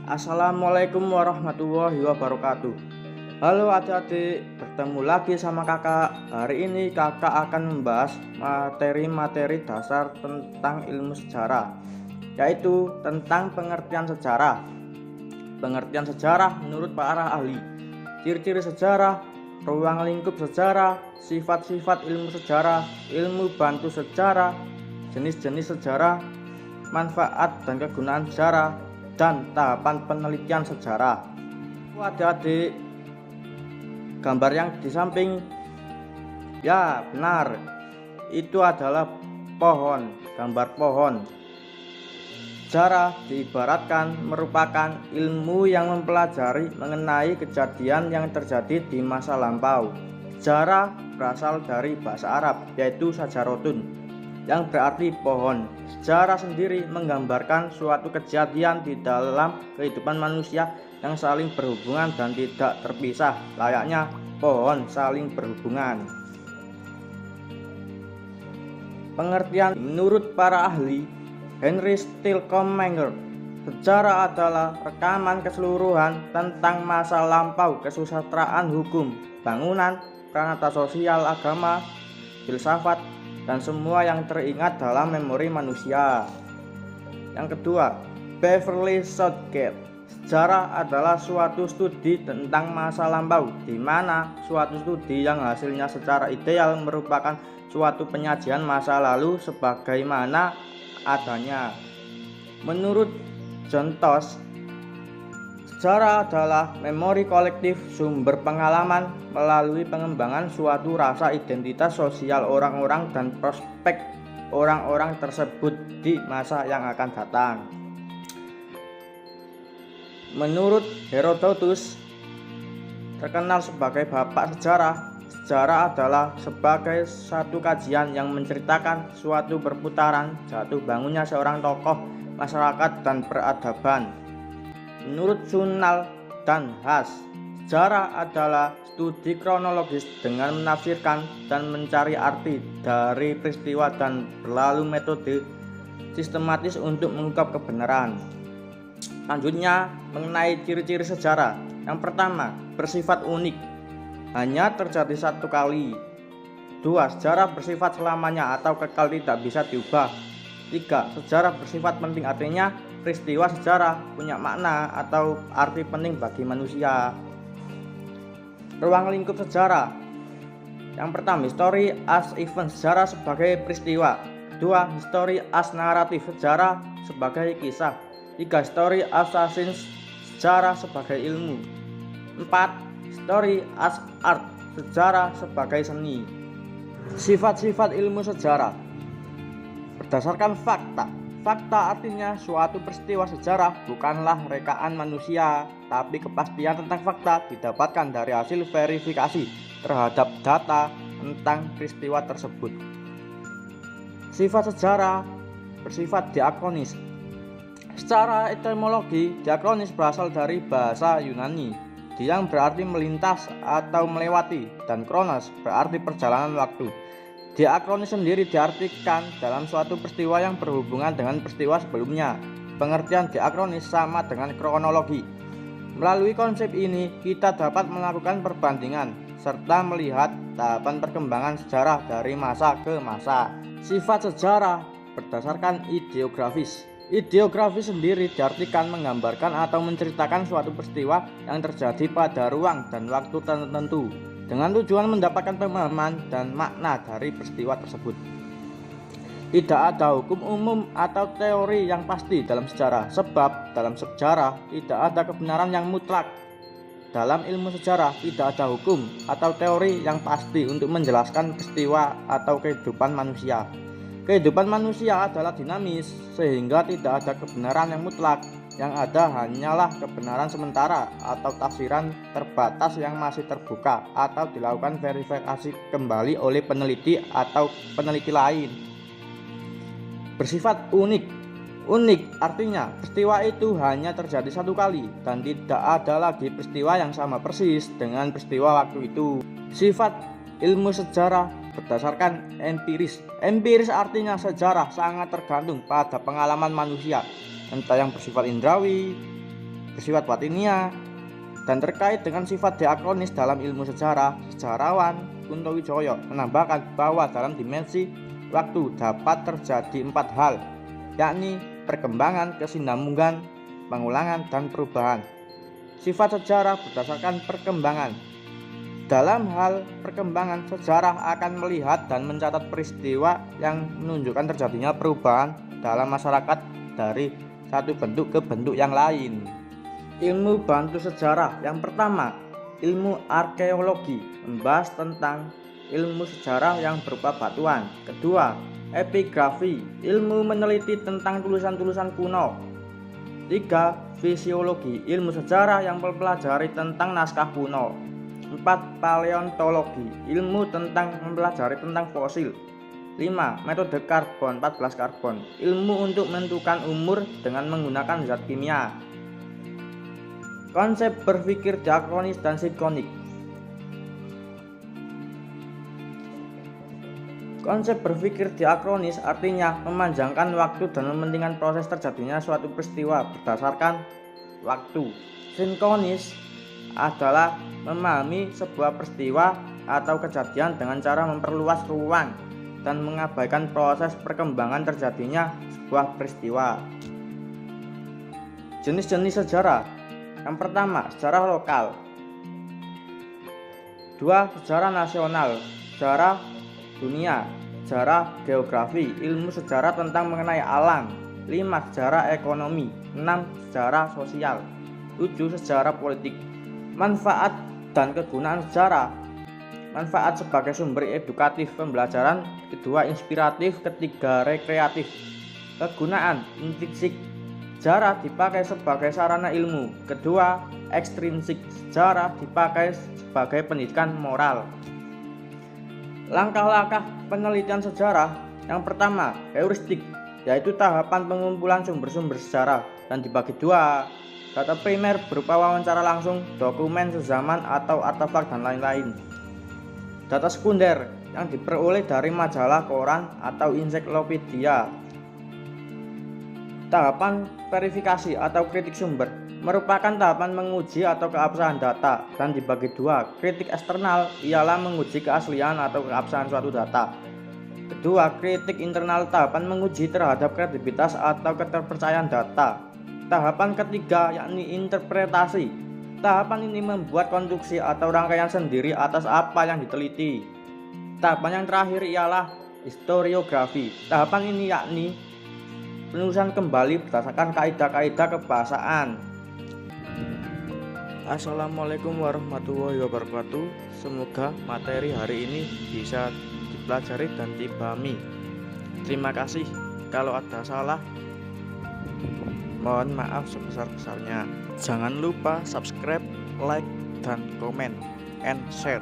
Assalamualaikum warahmatullahi wabarakatuh. Halo adik-adik, bertemu lagi sama kakak. Hari ini kakak akan membahas materi-materi dasar tentang ilmu sejarah, yaitu tentang pengertian sejarah. Pengertian sejarah menurut para ahli, ciri-ciri sejarah, ruang lingkup sejarah, sifat-sifat ilmu sejarah, ilmu bantu sejarah, jenis-jenis sejarah, manfaat dan kegunaan sejarah, dan tahapan penelitian sejarah. Adik-adik, gambar yang di samping, ya benar, itu adalah pohon, gambar pohon. Sejarah diibaratkan merupakan ilmu yang mempelajari mengenai kejadian yang terjadi di masa lampau. Sejarah berasal dari bahasa Arab, yaitu sajarotun, yang berarti pohon. Sejarah sendiri menggambarkan suatu kejadian di dalam kehidupan manusia yang saling berhubungan dan tidak terpisah, layaknya pohon saling berhubungan. Pengertian menurut para ahli Henry Stilcomenger, sejarah adalah rekaman keseluruhan tentang masa lampau kesusastraan, hukum, bangunan, pranata sosial, agama, filsafat, dan semua yang teringat dalam memori manusia. Yang kedua, Beverly Southgate, sejarah adalah suatu studi tentang masa lampau, di mana suatu studi yang hasilnya secara ideal merupakan suatu penyajian masa lalu sebagaimana adanya. Menurut John Tosh, sejarah adalah memori kolektif sumber pengalaman melalui pengembangan suatu rasa identitas sosial orang-orang dan prospek orang-orang tersebut di masa yang akan datang. Menurut Herodotus, terkenal sebagai bapak sejarah, sejarah adalah sebagai satu kajian yang menceritakan suatu perputaran jatuh bangunnya seorang tokoh masyarakat dan peradaban. Menurut Sunal dan Haas, sejarah adalah studi kronologis dengan menafsirkan dan mencari arti dari peristiwa dan berlalu metode sistematis untuk mengungkap kebenaran. Selanjutnya, mengenai ciri-ciri sejarah. Yang pertama, bersifat unik, hanya terjadi satu kali. 2. Sejarah bersifat selamanya atau kekal, tidak bisa diubah. 3. Sejarah bersifat penting, artinya peristiwa sejarah punya makna atau arti penting bagi manusia. Ruang lingkup sejarah. Yang pertama, history as event, sejarah sebagai peristiwa. 2. History as naratif, sejarah sebagai kisah. 3. History as science, sejarah sebagai ilmu. 4. History as art, sejarah sebagai seni. Sifat-sifat ilmu sejarah. Berdasarkan fakta. Fakta artinya suatu peristiwa sejarah bukanlah rekaan manusia, tapi kepastian tentang fakta didapatkan dari hasil verifikasi terhadap data tentang peristiwa tersebut. Sifat sejarah bersifat diakronis. Secara etimologi, diakronis berasal dari bahasa Yunani, yang berarti melintas atau melewati, dan kronos berarti perjalanan waktu. Diakronis sendiri diartikan dalam suatu peristiwa yang berhubungan dengan peristiwa sebelumnya. Pengertian diakronis sama dengan kronologi. Melalui konsep ini, kita dapat melakukan perbandingan serta melihat tahapan perkembangan sejarah dari masa ke masa. Sifat sejarah berdasarkan ideografis. Ideografi sendiri diartikan menggambarkan atau menceritakan suatu peristiwa yang terjadi pada ruang dan waktu tertentu dengan tujuan mendapatkan pemahaman dan makna dari peristiwa tersebut. Tidak ada hukum umum atau teori yang pasti dalam sejarah, sebab dalam sejarah tidak ada kebenaran yang mutlak. Dalam ilmu sejarah tidak ada hukum atau teori yang pasti untuk menjelaskan peristiwa atau kehidupan manusia. Kehidupan manusia adalah dinamis, sehingga tidak ada kebenaran yang mutlak. Yang ada hanyalah kebenaran sementara atau tafsiran terbatas yang masih terbuka atau dilakukan verifikasi kembali oleh peneliti atau peneliti lain. Bersifat unik. Unik artinya peristiwa itu hanya terjadi satu kali dan tidak ada lagi peristiwa yang sama persis dengan peristiwa waktu itu. Sifat ilmu sejarah berdasarkan empiris. Empiris artinya sejarah sangat tergantung pada pengalaman manusia, entah yang bersifat indrawi, bersifat batinia. Dan terkait dengan sifat diakronis dalam ilmu sejarah, sejarawan Kunto Wijoyo menambahkan bahwa dalam dimensi waktu dapat terjadi 4 hal, yakni perkembangan, kesinambungan, pengulangan, dan perubahan. Sifat sejarah berdasarkan perkembangan. Dalam hal perkembangan, sejarah akan melihat dan mencatat peristiwa yang menunjukkan terjadinya perubahan dalam masyarakat dari satu bentuk ke bentuk yang lain. Ilmu bantu sejarah. Yang pertama, ilmu arkeologi, membahas tentang ilmu sejarah yang berupa batuan. Kedua, epigrafi, ilmu meneliti tentang tulisan-tulisan kuno. 3. Fisiologi, ilmu sejarah yang mempelajari tentang naskah kuno. 4. Paleontologi, ilmu tentang mempelajari tentang fosil. 5. Metode karbon 14 karbon, ilmu untuk menentukan umur dengan menggunakan zat kimia. Konsep berpikir diakronis dan sinkronik. Konsep berpikir diakronis artinya memanjangkan waktu dan mementingkan proses terjadinya suatu peristiwa berdasarkan waktu. Sinkronis adalah memahami sebuah peristiwa atau kejadian dengan cara memperluas ruang dan mengabaikan proses perkembangan terjadinya sebuah peristiwa. Jenis-jenis sejarah. Yang pertama, sejarah lokal. 2. Sejarah nasional, sejarah dunia, sejarah geografi, ilmu sejarah tentang mengenai alam. 5. Sejarah ekonomi. 6. Sejarah sosial. 7. Sejarah politik. Manfaat dan kegunaan sejarah. Manfaat sebagai sumber edukatif pembelajaran. Kedua, inspiratif. Ketiga, rekreatif. Kegunaan intrinsik, sejarah dipakai sebagai sarana ilmu. Kedua, ekstrinsik, sejarah dipakai sebagai pendidikan moral. Langkah-langkah penelitian sejarah. Yang pertama, heuristik, yaitu tahapan pengumpulan sumber-sumber sejarah dan dibagi 2. Data primer berupa wawancara langsung, dokumen sezaman atau artefak dan lain-lain. Data sekunder yang diperoleh dari majalah, koran, atau ensiklopedia. Tahapan verifikasi atau kritik sumber merupakan tahapan menguji atau keabsahan data dan dibagi 2. Kritik eksternal ialah menguji keaslian atau keabsahan suatu data. Kedua, kritik internal, tahapan menguji terhadap kredibilitas atau keterpercayaan data. Tahapan ketiga yakni interpretasi. Tahapan ini membuat konstruksi atau rangkaian sendiri atas apa yang diteliti. Tahapan yang terakhir ialah historiografi. Tahapan ini yakni penulisan kembali berdasarkan kaidah-kaidah kebahasaan. Assalamualaikum warahmatullahi wabarakatuh. Semoga materi hari ini bisa dipelajari dan dipahami. Terima kasih. Kalau ada salah, mohon maaf sebesar-besarnya. Jangan lupa subscribe, like, dan komen, and share.